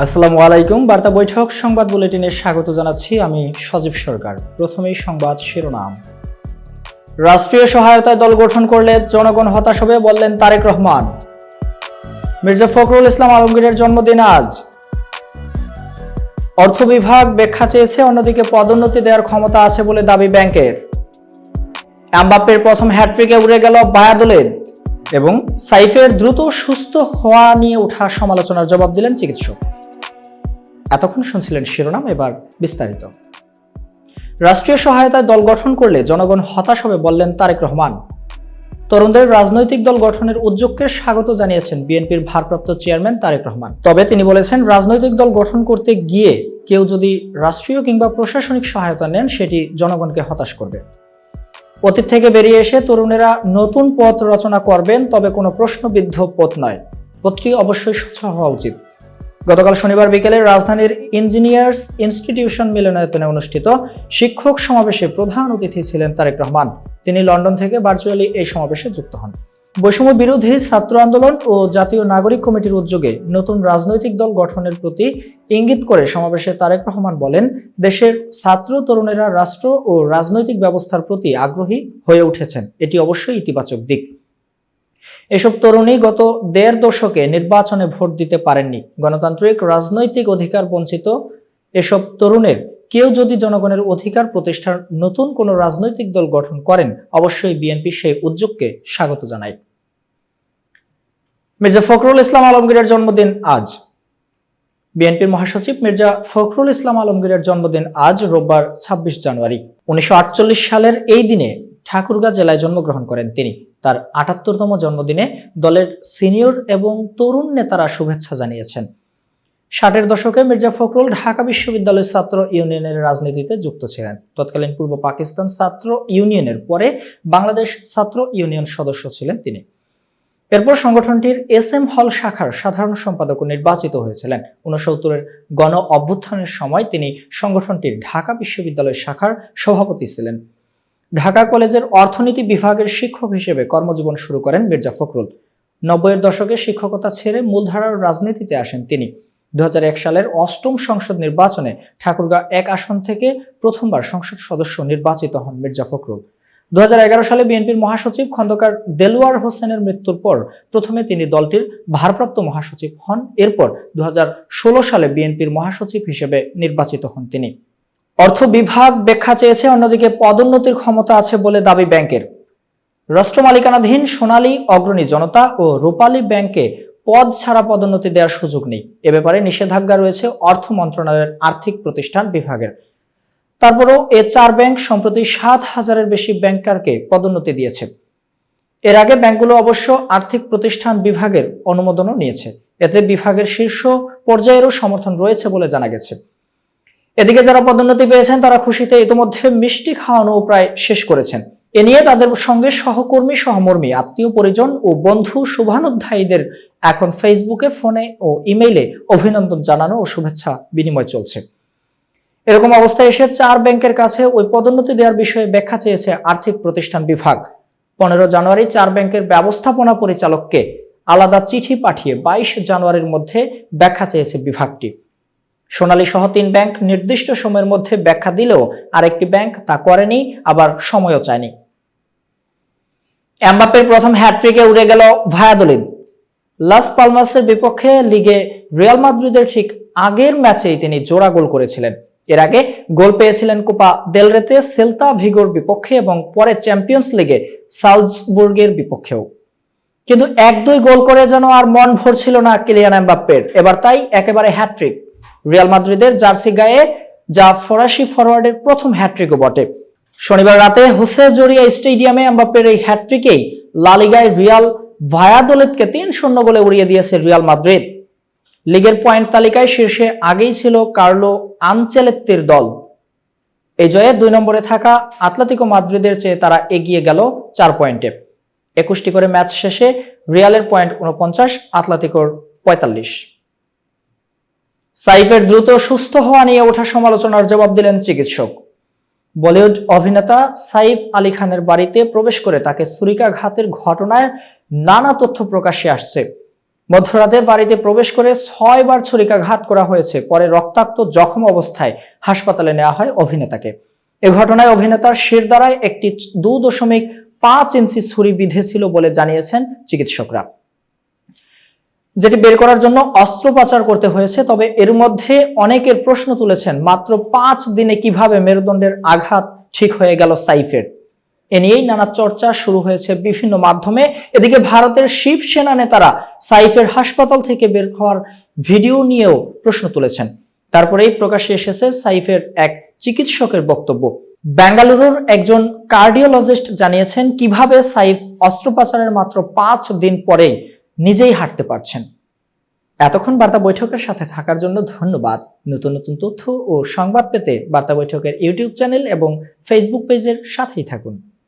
আসসালামু আলাইকুম। বার্তা বৈঠক সংবাদ বুলেটিনে স্বাগত জানাচ্ছি আমি সজীব সরকার। প্রথমেই সংবাদ শিরোনাম। রাষ্ট্রীয় সহায়তায় দল গঠন করলে জনগণ হতাশ হবে বললেন তারেক রহমান। মির্জা ফখরুল ইসলাম আলমগীরের জন্মদিন আজ। অর্থ বিভাগ ব্যাখ্যা চেয়েছে, অন্যদিকে পদোন্নতি দেওয়ার ক্ষমতা আছে বলে দাবি ব্যাংকের। এমবাপ্পের প্রথম হ্যাটট্রিকে উড়ে গেল ভায়াদোলিদ এবং সাইফের দ্রুত সুস্থ হওয়া নিয়ে ওঠা সমালোচনার জবাব দিলেন চিকিৎসক। এতক্ষণ শুনছিলেন শিরোনাম, এবার বিস্তারিত। রাষ্ট্রীয় সহায়তায় দল গঠন করলে জনগণ হতাশ হবে বললেন তারেক রহমান। তরুণদের রাজনৈতিক দল গঠনের উদ্যোগকে স্বাগত জানিয়েছেন বিএনপির ভারপ্রাপ্ত চেয়ারম্যান তারেক রহমান। তবে তিনি বলেছেন, রাজনৈতিক দল গঠন করতে গিয়ে কেউ যদি রাষ্ট্রীয় কিংবা প্রশাসনিক সহায়তা নেন, সেটি জনগণকে হতাশ করবে। অতীত থেকে বেরিয়ে এসে তরুণেরা নতুন পথ রচনা করবেন, তবে কোনো প্রশ্নবিদ্ধ পথ নয়। পথটি অবশ্যই স্বচ্ছ হওয়া উচিত। গতকাল শনিবার বিকেলে রাজধানীর ইঞ্জিনিয়ার্স ইনস্টিটিউশন মিলনায়তনে অনুষ্ঠিত শিক্ষক সমাবেশে প্রধান অতিথি ছিলেন তারেক রহমান। তিনি লন্ডন থেকে ভার্চুয়ালি এই সমাবেশে যুক্ত হন। বৈষম্য বিরোধী ছাত্র আন্দোলন ও জাতীয় নাগরিক কমিটির উদ্যোগে নতুন রাজনৈতিক দল গঠনের প্রতি ইঙ্গিত করে সমাবেশে তারেক রহমান বলেন, দেশের ছাত্র তরুণেরা রাষ্ট্র ও রাজনৈতিক ব্যবস্থার প্রতি আগ্রহী হয়ে উঠেছেন। এটি অবশ্যই ইতিবাচক দিক। এসব তরুণী গত ১.৫ দশকে নির্বাচনে ভোট দিতে পারেননি। গণতান্ত্রিক রাজনৈতিক অধিকার বঞ্চিত এসব তরুণের কেউ যদি জনগণের অধিকার প্রতিষ্ঠার নতুন কোনো রাজনৈতিক দল গঠন করেন, অবশ্যই বিএনপি সেই উদ্যোগকে স্বাগত জানায়। মির্জা ফখরুল ইসলাম আলমগীরের জন্মদিন আজ। বিএনপির মহাসচিব মির্জা ফখরুল ইসলাম আলমগীরের জন্মদিন আজ রোববার ২৬ জানুয়ারি। ১৯৪৮ সালের এই দিনে ঠাকুরগাঁ জেলায় জন্মগ্রহণ করেন তিনি। তার ৭৮তম জন্মদিনে দলের সিনিয়র এবং তরুণ নেতারা শুভেচ্ছা জানিয়েছেন। ৬০-এর দশকে মির্জা ফখরুল ঢাকা বিশ্ববিদ্যালয়ের ছাত্র ইউনিয়নের রাজনীতিতে যুক্ত ছিলেন। তৎকালীন পূর্ব পাকিস্তান ছাত্র ইউনিয়নের পরে বাংলাদেশ ছাত্র ইউনিয়ন সদস্য ছিলেন তিনি। এরপর সংগঠনটির SM হল শাখার সাধারণ সম্পাদক নির্বাচিত হয়েছিলেন। ৬৯-এর গণ অভ্যুত্থানের সময় তিনি সংগঠনটির ঢাকা বিশ্ববিদ্যালয় শাখার সভাপতি ছিলেন। ঢাকা কলেজের অর্থনীতি বিভাগের শিক্ষক হিসেবে কর্মজীবন শুরু করেন মির্জা ফখরুল। ৯০-এর দশকে শিক্ষকতা ছেড়ে মূলধারার রাজনীতিতে আসেন তিনি। ২০০১ সালের ৮ম সংসদ নির্বাচনে ঠাকুরগাঁ ১ আসন থেকে প্রথমবার সংসদ সদস্য নির্বাচিত হন মির্জা ফখরুল। ২০১১ সালে বিএনপির মহাসচিব খন্দকার দেলোয়ার হোসেনের মৃত্যুর পর প্রথমে তিনি দলটির ভারপ্রাপ্ত মহাসচিব হন। এরপর ২০১৬ সালে বিএনপির মহাসচিব হিসেবে নির্বাচিত হন তিনি। অর্থ বিভাগ ব্যাখ্যা চেয়েছে, অন্যদিকে পদোন্নতির ক্ষমতা আছে বলে দাবি ব্যাংকের। রাষ্ট্র মালিকানাধীন সোনালী অগ্রণী জনতা ও রূপালী ব্যাংকে পদ ছাড়া পদোন্নতি দেওয়ার সুযোগ নেই। এ ব্যাপারে নিষেধাজ্ঞা রয়েছে অর্থ মন্ত্রণালয়ের আর্থিক প্রতিষ্ঠান বিভাগের। তারপরও এ ৪ ব্যাংক সম্প্রতি ৭,০০০-এর বেশি ব্যাংকারকে পদোন্নতি দিয়েছে। এর আগে ব্যাংকগুলো অবশ্য আর্থিক প্রতিষ্ঠান বিভাগের অনুমোদনও নিয়েছে। এতে বিভাগের শীর্ষ পর্যায়েরও সমর্থন রয়েছে বলে জানা গেছে। এদিকে যারা পদোন্নতি পেয়েছেন তারা খুশিতে ইতিমধ্যে মিষ্টি খাওয়ানো প্রায় শেষ করেছেন। এ নিয়ে তাদের সঙ্গে সহকর্মী, সহমর্মী, আত্মীয় পরিজন ও বন্ধু শুভানুধ্যায়ীদের এখন ফেসবুকে, ফোনে ও ইমেইলে অভিনন্দন জানানো ও শুভেচ্ছা বিনিময় চলছে। এরকম অবস্থায় এসে ৪ ব্যাংকের কাছে ওই পদোন্নতি দেওয়ার বিষয়ে ব্যাখ্যা চেয়েছে আর্থিক প্রতিষ্ঠান বিভাগ। ১৫ জানুয়ারি ৪ ব্যাংকের ব্যবস্থাপনা পরিচালককে আলাদা চিঠি পাঠিয়ে ২২ জানুয়ারির মধ্যে ব্যাখ্যা চেয়েছে বিভাগটি। সোনালী সহ ৩ ব্যাংক নির্দিষ্ট সময়ের মধ্যে ব্যাখ্যা দিলেও আরেকটি ব্যাংক তা করেনি, আবার সময়ও চায়নি। এমবাপ্পের প্রথম হ্যাটট্রিকে উড়ে গেল ভায়াদোলিদ। লাস পালমাসের বিপক্ষে লিগে রিয়াল মাদ্রিদের ঠিক আগের ম্যাচেই তিনি জোড়া গোল করেছিলেন। এর আগে গোল পেয়েছিলেন কোপা দেল রেতে সেল্তা ভিগোর বিপক্ষে এবং পরে চ্যাম্পিয়ন্স লিগে সালজবুর্গের বিপক্ষেও। কিন্তু ১-২ গোল করে যেন আর মন ভরছিল না কিলিয়ান এমবাপ্পের। এবার তাই একেবারে হ্যাটট্রিক। রিয়াল মাদ্রিদের জার্সি গায়ে, যা ফরাসি ফরওয়ার্ডের প্রথম হ্যাটট্রিকও বটে। শনিবার রাতে হোসে জোরিয়া স্টেডিয়ামে এমবাপ্পের এই হ্যাটট্রিকেই লা লিগায় রিয়াল ভায়াদোলিদকে ৩-০ গোলে উড়িয়ে দিয়েছে রিয়াল মাদ্রিদ। লিগের পয়েন্ট তালিকায় শীর্ষে আগেই ছিল কার্লো আনচেলত্তির দল। এই জয়ে ২ নম্বরে থাকা আতলেতিকো মাদ্রিদের চেয়ে তারা এগিয়ে গেল ৪ পয়েন্টে। ২১টি করে ম্যাচ শেষে রিয়ালের পয়েন্ট ৪৯, আতলেতিকোর ৪৫। সাইফের দ্রুত সুস্থ হওয়া নিয়ে ওঠা সমালোচনার জবাব দিলেন চিকিৎসক। বলিউড অভিনেতা সাইফ আলী খানের বাড়িতে প্রবেশ করে তাকে ছুরিকাঘাতের ঘটনায় নানা তথ্য প্রকাশ্যে আসছে। মধ্যরাতে বাড়িতে প্রবেশ করে 6 বার ছুরিকাঘাত করা হয়েছে। পরে রক্তাক্ত জখম অবস্থায় হাসপাতালে নেওয়া হয় অভিনেতাকে। এ ঘটনায় অভিনেতার শিরদাঁড়ায় একটি 2.5 ইঞ্চি ছুরি বিঁধেছিল বলে জানিয়েছেন চিকিৎসকরা, যেটি বের করার জন্য অস্ত্রোপচার করতে হয়েছে। তবে এর মধ্যে অনেকের প্রশ্ন তুলেছেন, মাত্র 5 দিনে কিভাবে মেরুদণ্ডের আঘাত ঠিক হয়ে গেল সাইফের। এ নিয়েই নানা চর্চা শুরু হয়েছে বিভিন্ন মাধ্যমে। এদিকে ভারতের শিবসেনা নেতারা সাইফের হাসপাতাল থেকে বের হওয়ার ভিডিও নিয়েও প্রশ্ন তুলেছেন। তারপরেই প্রকাশ্যে এসেছে সাইফের এক চিকিৎসকের বক্তব্য। বেঙ্গালুরুর একজন কার্ডিওলজিস্ট জানিয়েছেন কিভাবে সাইফ অস্ত্রোপচারের মাত্র 5 দিন পরেই নিজেই হাঁটতে পারছেন। এতক্ষণ বার্তা বৈঠকের সাথে থাকার জন্য ধন্যবাদ। নতুন নতুন তথ্য ও সংবাদ পেতে বার্তা বৈঠকের ইউটিউব চ্যানেল এবং ফেসবুক পেজের সাথেই থাকুন।